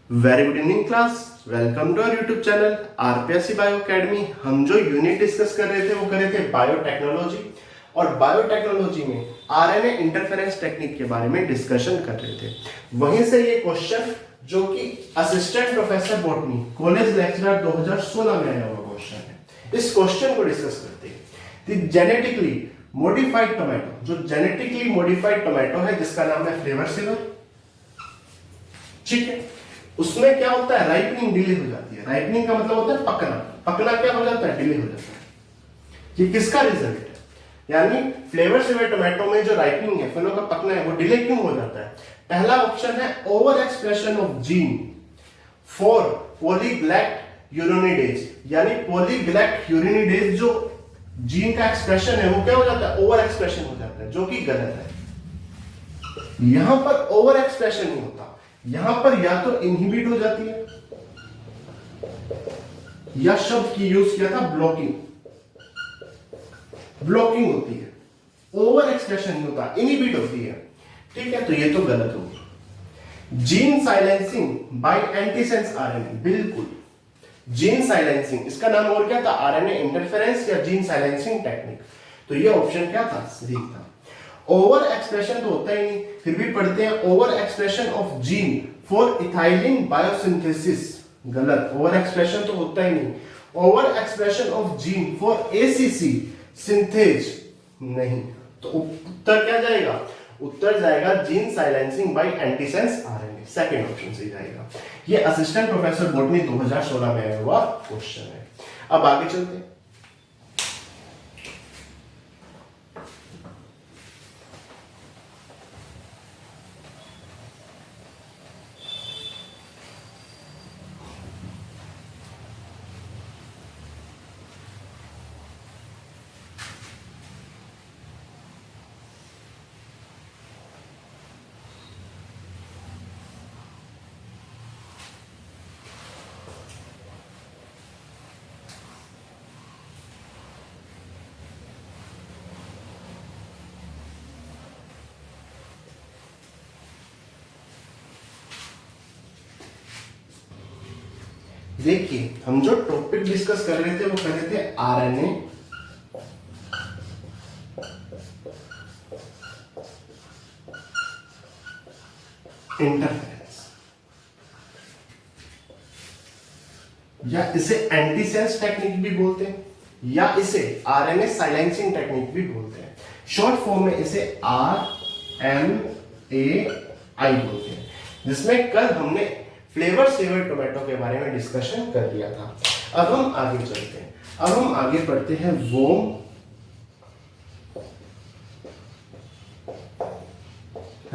Very good evening class. Welcome to our YouTube channel RPSC bio academy. हम जो unit discuss कर रहे थे वो कर रहे थे बायोटेक्नोलॉजी, और बायोटेक्नोलॉजी में आरएनए इंटरफेरेंस टेक्निक के बारे में डिस्कशन कर रहे थे। वहीं से ये क्वेश्चन जो कि assistant professor botany college lecturer 2016 में आया हुआ क्वेश्चन है, इस क्वेश्चन को डिस्कस करते हैं। जेनेटिकली मॉडिफाइड टोमेटो, जो जेनेटिकली मॉडिफाइड टोमेटो है जिसका नाम है फ्लेवर सिवर, ठीक है, उसमें क्या होता है, राइपनिंग डिले हो जाती है। राइपनिंग का मतलब होता है पकना। पकना क्या हो जाता है, डिले हो जाता है। ये किसका रिजल्ट है, यानी फ्लेवर सिवर टोमेटो में जो राइपनिंग है, फलों का पकना है, वो डिले क्यों हो जाता है? पहला ऑप्शन है over expression of gene for polygalacturonase, यानी पॉलीग्लैक्ट यूरिनिडेज जो जीन का एक्सप्रेशन है वो क्या हो जाता है, ओवर एक्सप्रेशन हो जाता है, जो कि गलत है। यहां पर ओवर एक्सप्रेशन नहीं होता, यहां पर या तो इनहिबिट हो जाती है, या शब्द की यूज किया था ब्लॉकिंग, ब्लॉकिंग होती है। ओवर एक्सप्रेशन नहीं होता, इनहिबिट होती है, ठीक है, तो ये तो गलत होगी। Gene silencing by antisense RNA, बिल्कुल जीन साइलेंसिंग, इसका नाम और क्या था, आरएनए इंटरफेरेंस या जीन साइलेंसिंग टेक्निक। तो ये ऑप्शन क्या था, सही था। ओवर एक्सप्रेशन तो होता ही नहीं, फिर भी पढ़ते हैं over expression of gene for ethylene biosynthesis, गलत, ओवर एक्सप्रेशन तो होता ही नहीं। Over expression of gene for ACC synthase, नहीं, तो उत्तर क्या जाएगा, उत्तर जाएगा gene silencing by antisense RNA, second option से जाएगा। ये असिस्टेंट प्रोफेसर बॉटनी 2016 में आया हुआ क्वेश्चन है। अब आगे चलते हैं। देखिए, हम जो टॉपिक डिस्कस कर रहे थे वो कर रहे थे आरएनए इंटरफेरेंस, या इसे एंटीसेंस टेक्निक भी बोलते हैं, या इसे आरएनए साइलेंसिंग टेक्निक भी बोलते हैं। शॉर्ट फॉर्म में इसे RNAi बोलते हैं, जिसमें कल हमने फ्लेवर सेवर टोमेटो के बारे में डिस्कशन कर लिया था। अब हम आगे चलते हैं, अब हम आगे पढ़ते हैं वोम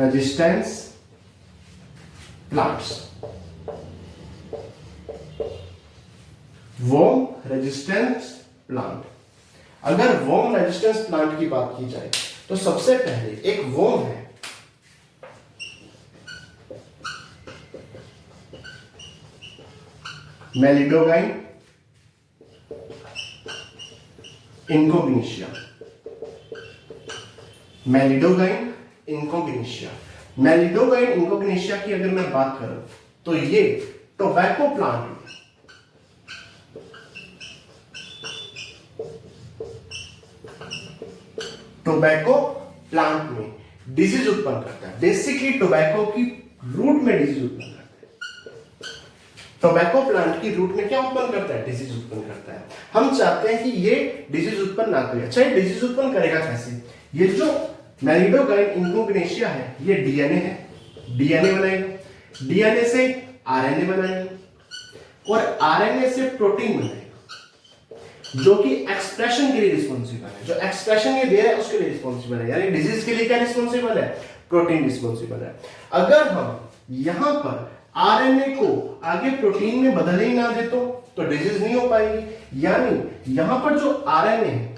रेजिस्टेंस प्लांट्स। वोम रेजिस्टेंस प्लांट, अगर वोम रेजिस्टेंस प्लांट की बात की जाए तो सबसे पहले एक वोम है, मेलिडोगाइन इनकोग्निशिया, मेलिडोगाइन इनकोग्निशिया। मेलिडोगाइन इनकोग्निशिया की अगर मैं बात करूं तो ये टोबैको प्लांट, टोबैको प्लांट में डिजीज उत्पन्न करता है। बेसिकली टोबैको की रूट में डिजीज उत्पन्न करता है। टोबैको प्लांट की रूट में क्या उत्पन्न करता है, डिजीज उत्पन्न करता है। हम चाहते हैं कि ये डिजीज उत्पन्न ना करे। अच्छा, ये डिजीज उत्पन्न करेगा कैसे? ये जो मेलिडोगाइन इनकोग्निशिया है, ये डीएनए है, डीएनए बनाएगा, डीएनए से आरएनए बनाएगा, और आरएनए से प्रोटीन बनाएगा, जो कि एक्सप्रेशन के लिए रिस्पॉन्सिबल है। जो एक्सप्रेशन ये दे रहा है उसके लिए रिस्पॉन्सिबल है, यानी डिजीज के लिए क्या रिस्पॉन्सिबल है, प्रोटीन रिस्पॉन्सिबल है। अगर हम यहां पर आरएनए को आगे प्रोटीन में बदल ही ना दे तो डिजीज नहीं हो पाएगी। यानी यहां पर जो आरएनए है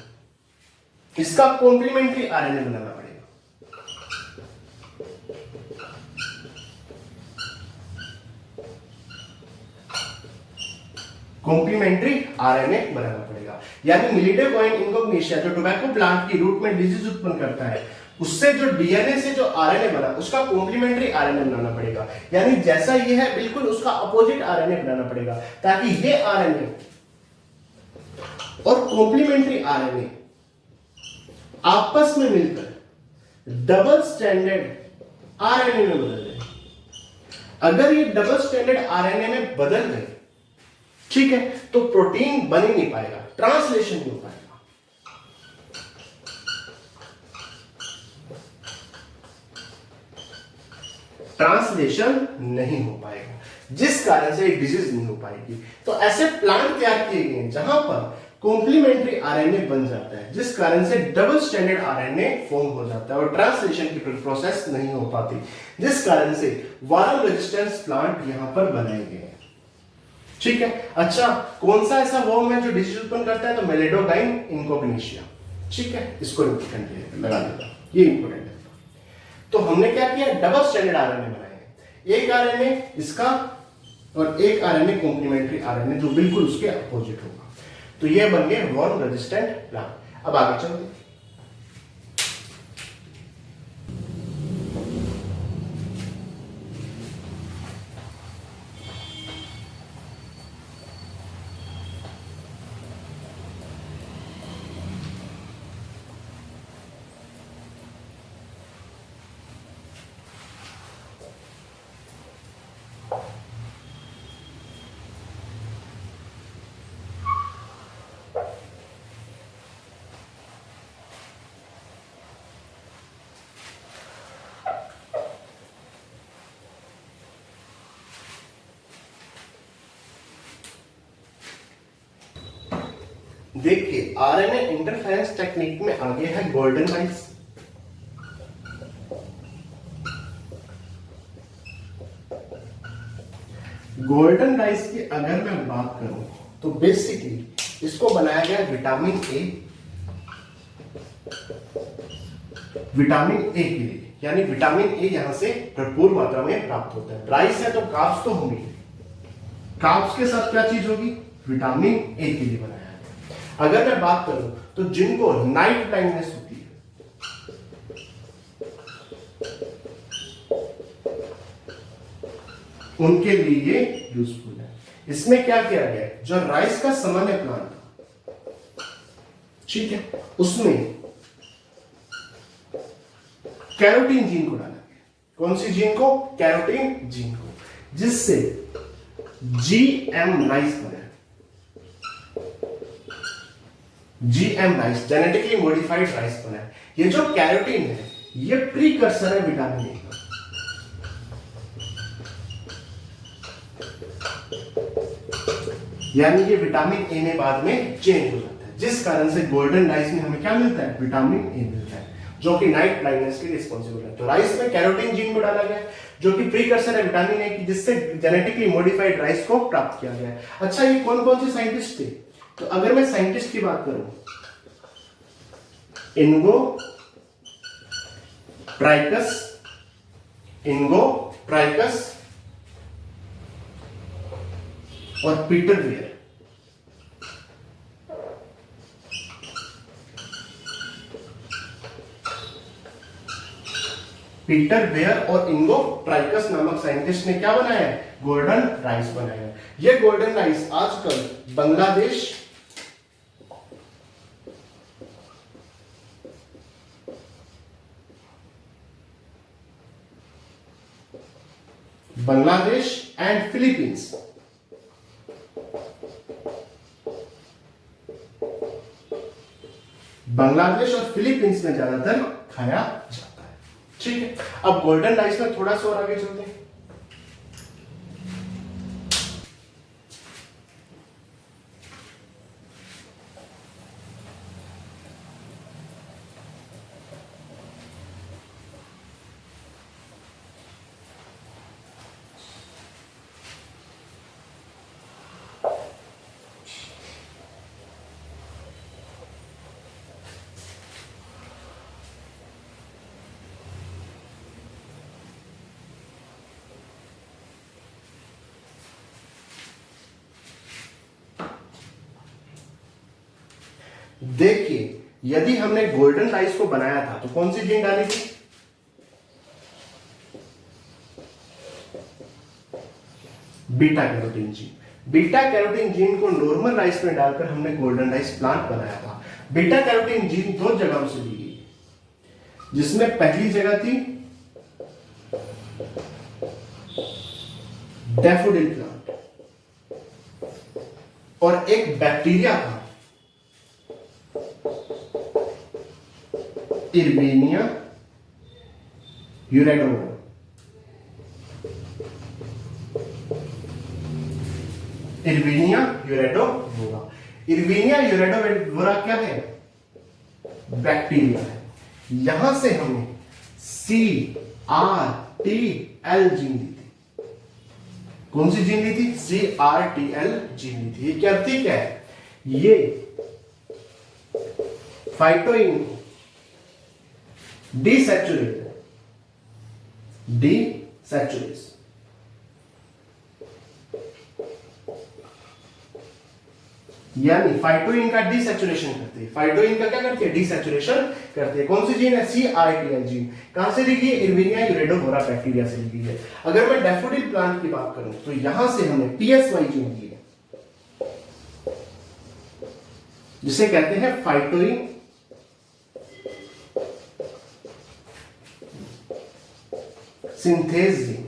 इसका कॉम्प्लीमेंट्री आरएनए बनाना पड़ेगा। कॉम्प्लीमेंट्री आरएनए बनाना पड़ेगा, यानी मेलिडोगाइन इनकोग्निशिया जो टोबैको प्लांट की रूट में डिजीज उत्पन्न करता है, उससे जो डीएनए से जो आरएनए बना उसका कॉम्प्लीमेंट्री आरएनए बनाना पड़ेगा, यानी जैसा ये है बिल्कुल उसका अपोजिट आरएनए बनाना पड़ेगा, ताकि ये आरएनए और कॉम्प्लीमेंट्री आरएनए आपस में मिलकर डबल स्टैंडर्ड आरएनए में बदल जाए। अगर ये डबल स्टैंडर्ड आरएनए में बदल गए, ठीक है, तो प्रोटीन बन ही नहीं पाएगा, ट्रांसलेशन नहीं हो पाएगा। ट्रांसलेशन नहीं हो पाएगा, जिस कारण से एक डिजीज नहीं हो पाएगी। तो ऐसे प्लांट तैयार किए गए हैं जहां पर कॉम्प्लीमेंट्री आरएनए बन जाता है, जिस कारण से डबल स्टैंडर्ड आरएनए फॉर्म हो जाता है और ट्रांसलेशन की प्रोसेस नहीं हो पाती, जिस कारण से वायरल रेजिस्टेंस प्लांट यहां पर बनाए गए हैं। ठीक है, अच्छा, कौन सा ऐसा वर्म है जो डिजीज उत्पन्न करता है? तो मेलेडोगाइन इनकोग्निशिया। ठीक है, इसको लगा देता, ये इंपॉर्टेंट है। तो हमने क्या किया? डबल स्टैंडर्ड आरएनए बनाए, एक आरएनए इसका और एक आरएनए कॉम्प्लीमेंट्री आरएनए जो बिल्कुल उसके अपोजिट होगा। तो ये बन गए वर्म रेजिस्टेंट प्लांट। अब आगे चलते हैं। देखिए, आरएनए इंटरफेरेंस टेक्निक में आगे है गोल्डन राइस। गोल्डन राइस की अगर मैं बात करूं तो बेसिकली इसको बनाया गया विटामिन ए, विटामिन ए के लिए, यानी विटामिन ए यहां से भरपूर मात्रा में प्राप्त होता है। राइस है तो कार्ब्स तो होंगे, कार्ब्स के साथ क्या चीज होगी? विटामिन ए के लिए बनाया है। अगर मैं बात करूं तो जिनको नाइट ब्लाइंडनेस होती है, उनके लिए ये यूजफुल है। इसमें क्या किया गया है? जो राइस का सामान्य प्लांट था, ठीक है, उसमें कैरोटीन जीन को डाला गया। कौन सी जीन को? कैरोटीन जीन को, जिससे जीएम राइस बना। GM rice, genetically modified rice बना है। ये जो कैरोटीन है ये प्रीकर्सर है विटामिन ए का। यानी ये विटामिन ए में बाद में चेंज हो जाता है, जिस कारण से गोल्डन राइस में हमें क्या मिलता है? विटामिन ए मिलता है, जो कि नाइट ब्लाइंडनेस के लिए रिस्पॉन्सिबल है। तो राइस में कैरोटीन जीन को डाला गया, जो कि प्रीकर्सर है विटामिन ए की, जिससे जेनेटिकली मॉडिफाइड राइस को प्राप्त किया गया। अच्छा, ये कौन कौन से साइंटिस्ट थे? तो अगर मैं साइंटिस्ट की बात करूं, इनगो ट्राइकस और पीटर वेयर। पीटर वेयर और इनगो ट्राइकस नामक साइंटिस्ट ने क्या बनाया है? गोल्डन राइस बनाया है। ये गोल्डन राइस आजकल बांग्लादेश, एंड फिलीपींस, बांग्लादेश और फिलीपींस में ज्यादातर खाया जाता है। ठीक है, अब गोल्डन राइस में थोड़ा सा और आगे चलते हैं। देखिए, यदि हमने गोल्डन राइस को बनाया था तो कौन सी जीन डाली थी? Beta carotene gene. Beta carotene gene को नॉर्मल राइस में डालकर हमने गोल्डन राइस प्लांट बनाया था। बीटा कैरोटीन जीन दो जगहों से ली गई, जिसमें पहली जगह थी डैफोडिल प्लांट और एक बैक्टीरिया था इर्विनिया यूरेडोवोरा। इर्विनिया यूरेडोवोरा। इर्विनिया यूरेडोवोरा क्या है? बैक्टीरिया है। यहां से हमने CRTL जीन ली थी। कौन सी जीन ली थी? CRTL जीन ली थी। ये क्या थी? क्या है ये? फाइटोइन डीसैचुरेस यानी फाइटोइन का डीसैचुरेशन करती है। फाइटोइन का क्या करती है? डीसैचुरेशन करती है। कौन सी जीन है? CRTL gene. कहां से ली गई? इर्विनिया यूरेडोवोरा बैक्टीरिया से ली गई है। अगर मैं डैफोडिल प्लांट की बात करूं तो यहां से हमने PSY जीन ली है, जिसे कहते हैं फाइटोइन सिंथेस जीन।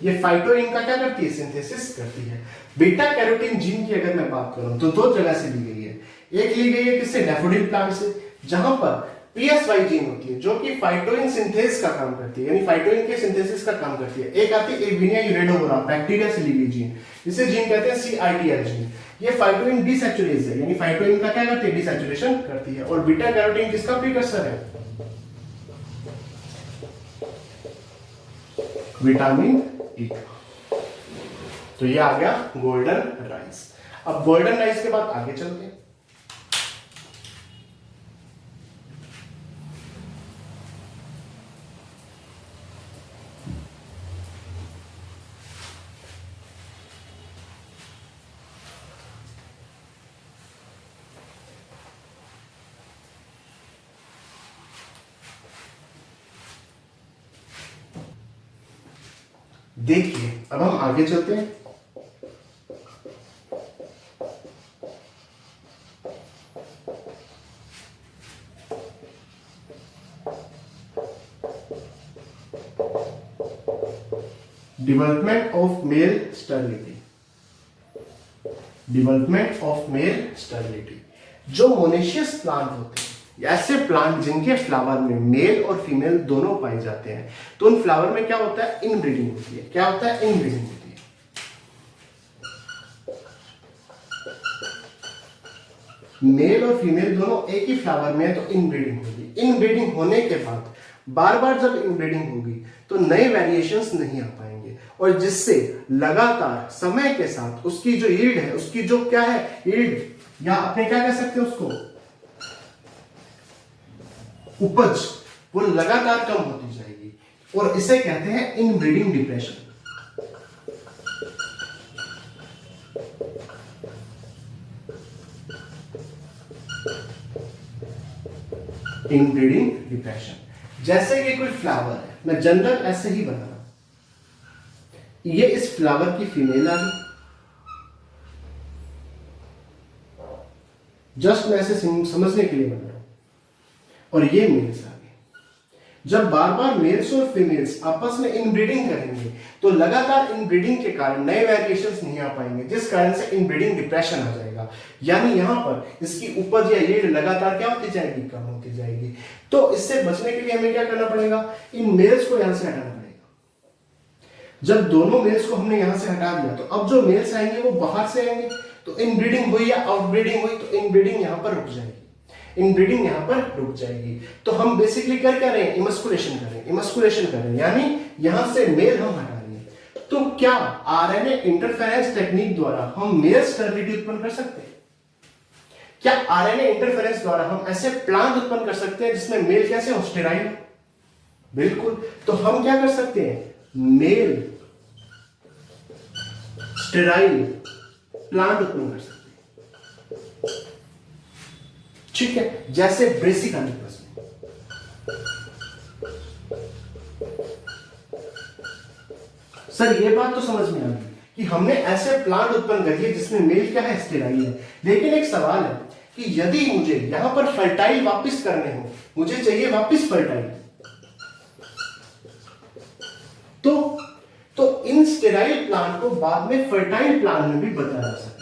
ये फाइटोइन का क्या करती है? सिंथेसिस करती है। बीटा कैरोटीन जीन की अगर मैं बात करूं तो दो जगह से ली गई है। एक ली गई है किससे? डैफोडिल प्लांट से, जहां पर PSY जीन होती है जो कि फाइटोइन सिंथेस का काम करती है, यानी फाइटोइन के सिंथेसिस का काम करती है। एक आती है इर्विनिया यूरेडोवोरा बैक्टीरिया से ली गई जीन, जिसे जीन कहते हैं CRTL जीन। ये फाइटोइन डीसैचुरेस है, यानी फाइटोइन का क्या करती है? डीसैचुरेशन करती है। और बीटा कैरोटीन किसका प्रीकर्सर है? Vitamin E। तो ये आ गया गोल्डन राइस। अब गोल्डन राइस के बाद आगे चलते हैं। देखिए अब हम आगे चलते हैं। Development of male sterility. Development of male sterility. जो मोनेशियस प्लांट होते हैं, ऐसे प्लांट जिनके फ्लावर में मेल और फीमेल दोनों पाए जाते हैं, तो उन फ्लावर में क्या होता है? इनब्रीडिंग होती है। क्या होता है? इनब्रीडिंग होती है। मेल और फीमेल दोनों एक ही फ्लावर में है तो इनब्रीडिंग होगी। इनब्रीडिंग होने के बाद बार बार जब इनब्रीडिंग होगी तो नए वेरिएशंस नहीं आ पाएंगे, और जिससे लगातार समय के साथ उसकी जो यील्ड है, उसकी जो क्या है यील्ड, या अपने क्या कह सकते हैं उसको, उपज, वो लगातार कम होती जाएगी, और इसे कहते हैं इनब्रीडिंग डिप्रेशन। Inbreeding depression. जैसे कि कोई फ्लावर है, मैं जनरल ऐसे ही बना रहा हूं, ये इस फ्लावर की फीमेल आ गई, जस्ट मैं ऐसे समझने के लिए बना रहा हूं, और ये मेल्स आ गए। जब बार बार मेल्स और फीमेल्स आपस में इनब्रीडिंग करेंगे तो लगातार इनब्रीडिंग के कारण नए वेरिएशंस नहीं आ पाएंगे, जिस कारण से इनब्रीडिंग डिप्रेशन आ जाएगा। यानी यहां पर इसकी उपज या यील्ड लगातार क्या होती जाएगी? कम होती जाएगी। तो इससे बचने के लिए हमें क्या करना पड़ेगा? इन मेल्स को यहां से हटाना पड़ेगा। जब दोनों मेल्स को हमने यहां से हटा दिया तो अब जो मेल्स आएंगे वो बाहर से आएंगे, तो इनब्रीडिंग हुई या आउटब्रीडिंग हुई तो इनब्रीडिंग यहां पर रुक जाएगी। इनब्रीडिंग यहां पर रुक जाएगी। तो हम बेसिकली कर क्या रहे हैं? इमस्कुलेशन कर रहे हैं। इमस्कुलेशन कर रहे हैं यानी यहां से मेल हम हटा रहे हैं। तो क्या आरएनए इंटरफेरेंस टेक्निक द्वारा हम मेल स्टेरिलिटी उत्पन्न कर सकते हैं? क्या आरएनए इंटरफेरेंस द्वारा हम ऐसे प्लांट उत्पन्न कर सकते हैं जिसमें मेल कैसे हो? स्टेराइल। बिल्कुल। तो हम क्या कर सकते हैं? मेल स्टेराइल प्लांट उत्पन्न कर सकते हैं। ठीक है, जैसे ब्रेसिका निपस में। सर ये बात तो समझ में आ गई कि हमने ऐसे प्लांट उत्पन्न कर दिए जिसमें मेल क्या है, स्टेराइल है। लेकिन एक सवाल है कि यदि मुझे यहां पर फर्टाइल वापस करने हो, मुझे चाहिए वापस फर्टाइल, तो इन स्टेराइल प्लांट को बाद में फर्टाइल प्लांट में भी बदला जा सकेगा।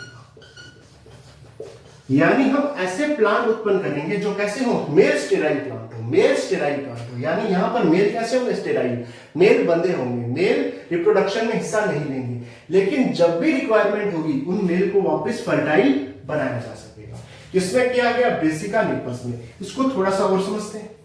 यानी हम ऐसे प्लांट उत्पन्न करेंगे जो कैसे हो, मेल स्टेराइल प्लांट हो, मेल स्टेराइल प्लांट हो। यानी यहां पर मेल कैसे होंगे, स्टेराइल, मेल बंदे होंगे, मेल रिप्रोडक्शन में हिस्सा नहीं लेंगे। लेकिन जब भी रिक्वायरमेंट होगी उन मेल को वापस फर्टाइल बनाया जा सकेगा। किसमें किया गया, ब्रेसिका निपस में। इसको थोड़ा सा और समझते हैं।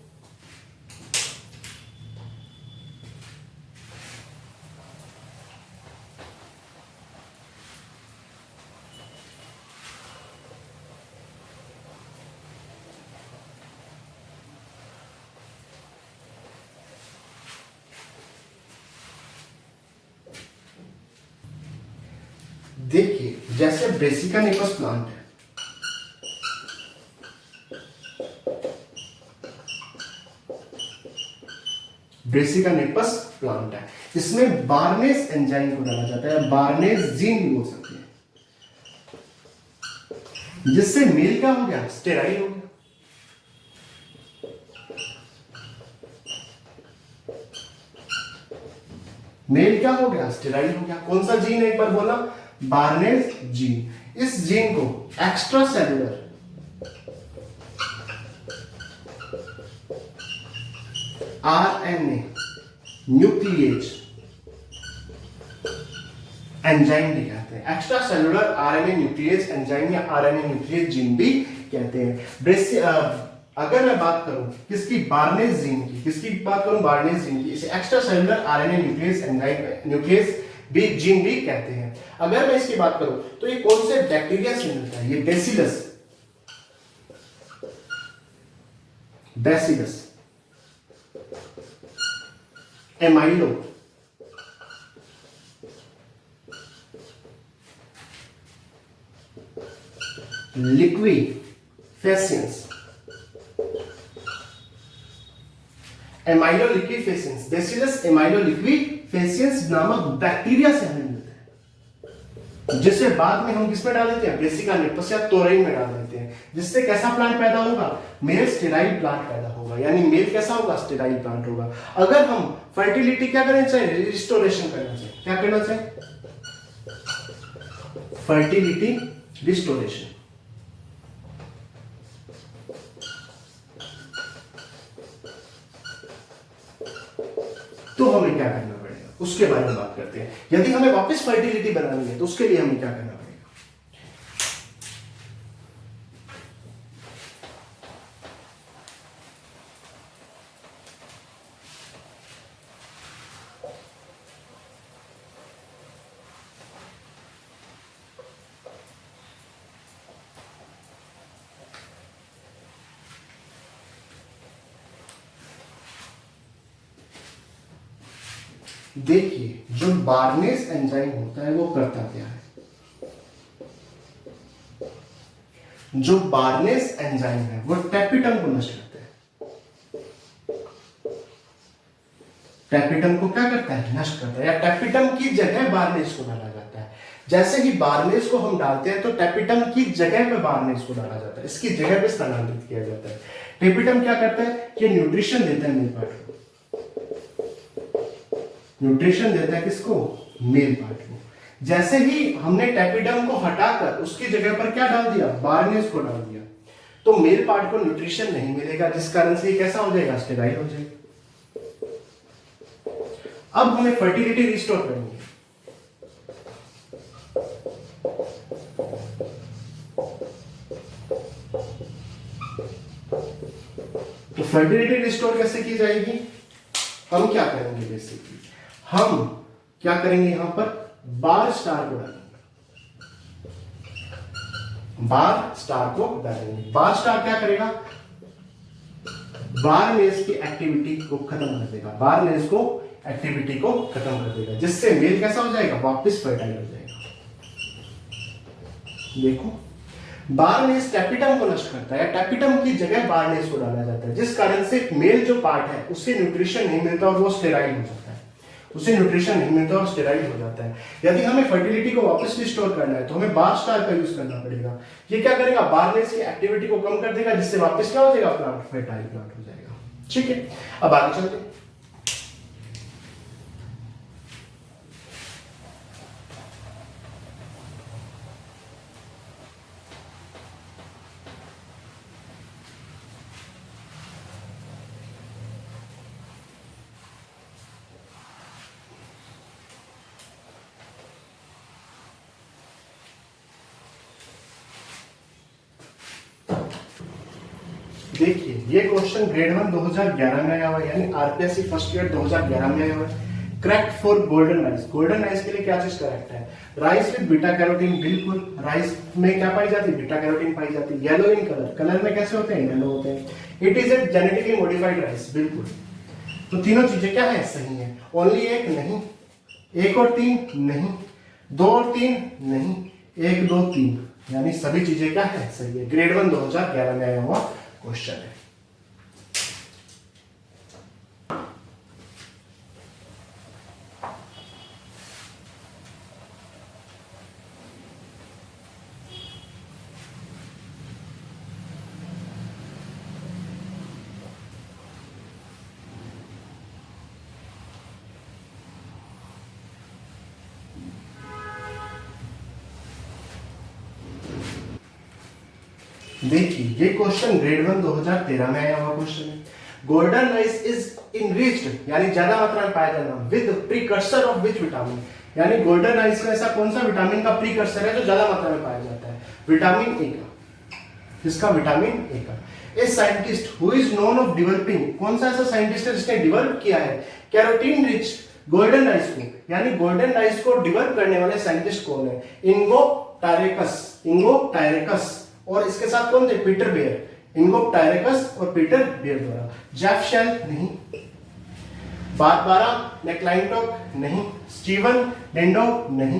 देखिए जैसे ब्रेसिका निपस प्लांट है, ब्रेसिका निपस प्लांट है, इसमें बार्नेस एंजाइम को डाला जाता है, बार्नेस जीन भी बोल सकते हैं, जिससे मेल क्या हो गया, स्टेराइल हो गया। मेल क्या हो गया, स्टेराइल हो गया। कौन सा जीन, एक बार बोला, बार्नेस जीन। इस जीन को extra cellular RNA nuclease enzyme भी कहते हैं। Extra cellular RNA nuclease enzyme या आरएनए न्यूक्लिएज जीन भी कहते हैं। अगर मैं बात करूं किसकी, बार्नेस जीन की, किसकी बात करूं, बार्नेस जीन की, इसे extra cellular RNA nuclease enzyme nuclease भी जीन भी कहते हैं। अगर मैं इसकी बात करूं तो ये कौन से बैक्टीरिया से मिलता है, ये बैसिलस, बैसिलस एमाइलो लिक्विफेसियंस, एमाइलो लिक्विफेसियंस, बैसिलस एमाइलो लिक्विफेसियंस नामक बैक्टीरिया से हमें मिलता है, जिसे बाद में हम किसमें डाल देते हैं, ब्रेसिका निपस या तोरई में डाल देते हैं। जिससे कैसा प्लांट पैदा होगा, मेल स्टेराइल प्लांट पैदा होगा। यानी मेल कैसा होगा, स्टेराइल प्लांट होगा। अगर हम फर्टिलिटी क्या करना चाहिए, रिस्टोरेशन करना चाहिए। क्या करना चाहिए, फर्टिलिटी रिस्टोरेशन। तो हमें क्या करना पड़ेगा, उसके बारे में बात करते हैं। यदि हमें वापस फर्टिलिटी बनानी है तो उसके लिए हमें क्या करना पड़ेगा। देखिए जो बार्नेस एंजाइम होता है वो करता क्या है, जो बार्नेस एंजाइम है वो टैपिटम को नष्ट करता है। टैपिटम को क्या करता है, नष्ट करता है, या टैपिटम की जगह बार्नेस को डाला जाता है। जैसे ही बार्नेस को हम डालते हैं तो टैपिटम की जगह पे बार्नेस को डाला जाता है, इसकी जगह पे स्थानांतरित किया जाता है। टैपिटम क्या करता है, ये न्यूट्रिशन देता है मेल पार्ट को, न्यूट्रिशन देता है किसको, मेल पार्ट को। जैसे ही हमने टैपिडम को हटाकर उसकी जगह पर क्या डाल दिया, बार्नेस को डाल दिया, तो मेल पार्ट को न्यूट्रिशन नहीं मिलेगा, जिस कारण से ये कैसा हो जाएगा, स्टेराइल हो जाएगा। अब हमें फर्टिलिटी रिस्टोर करनी है। तो फर्टिलिटी रिस्टोर कैसे की जाएगी, हम क्या करेंगे, बेसिकली हम क्या करेंगे, यहां पर बार स्टार को डालेंगे, बार स्टार को डालेंगे। बार स्टार क्या करेगा, बारनेस की एक्टिविटी को खत्म कर देगा, बारनेस को एक्टिविटी को खत्म कर देगा, जिससे मेल कैसा हो जाएगा, वापस फर्टाइल हो जाएगा। देखो बारनेस टैपिटम को नष्ट करता है, टैपिटम की जगह बारनेस को डाला जाता है, जिस कारण से मेल जो पार्ट है उसे न्यूट्रिशन नहीं मिलता और वो स्टेराइल हो जाता है, उसे न्यूट्रिशन नहीं मिलता और स्टेराइल हो जाता है। यदि हमें फर्टिलिटी को वापस रिस्टोर करना है तो हमें बार स्टार का यूज करना पड़ेगा। ये क्या करेगा, बारनेस की एक्टिविटी को कम कर देगा, जिससे वापस क्या हो जाएगा, प्लांट फर्टाइल प्लांट हो जाएगा। ठीक है, अब आगे चलते हैं। देखिए ये क्वेश्चन ग्रेड 1 2011 में आया हुआ है, यानी आरपीएससी फर्स्ट ईयर 2011 में आया हुआ है। Correct for golden rice, golden rice के लिए क्या चीज करेक्ट है, राइस विद बीटा कैरोटीन। बिल्कुल, राइस में क्या पाई जाती है, बीटा कैरोटीन पाई जाती है। येलो इन कलर, कलर में कैसे होते हैं, येलो होते हैं। It is a genetically modified rice, बिल्कुल। तो तीनों चीजें क्या है, सही है। ओनली एक नहीं, एक और तीन नहीं, दो और तीन नहीं, एक दो तीन, यानी सभी चीजें क्या है, सही है। ग्रेड 1 2011 में आया हुआ क्वेश्चन है। देखिए ये क्वेश्चन ग्रेड 1 2013 में आया हुआ क्वेश्चन है। गोल्डन राइस इज इनरिच्ड, यानी ज्यादा मात्रा में पाया जाना, with precursor of which vitamin, यानी गोल्डन राइस में ऐसा कौन सा विटामिन का प्रीकर्सर है जो ज्यादा मात्रा में पाया जाता है, विटामिन ए का। इसका विटामिन ए का। A scientist who is known of developing, कौन सा ऐसा साइंटिस्ट है जिसने डेवलप किया है कैरोटीन रिच गोल्डन राइस को, यानी गोल्डन राइस को डेवलप करने वाले साइंटिस्ट कौन है, इंगो टायरेकस, और इसके साथ कौन थे, पीटर बेयर, इनगो टायरेकस और पीटर बेयर द्वारा। जेफ शेल नहीं, बारबारा मैक्लाइंटॉक नहीं, स्टीवन डेंडो नहीं।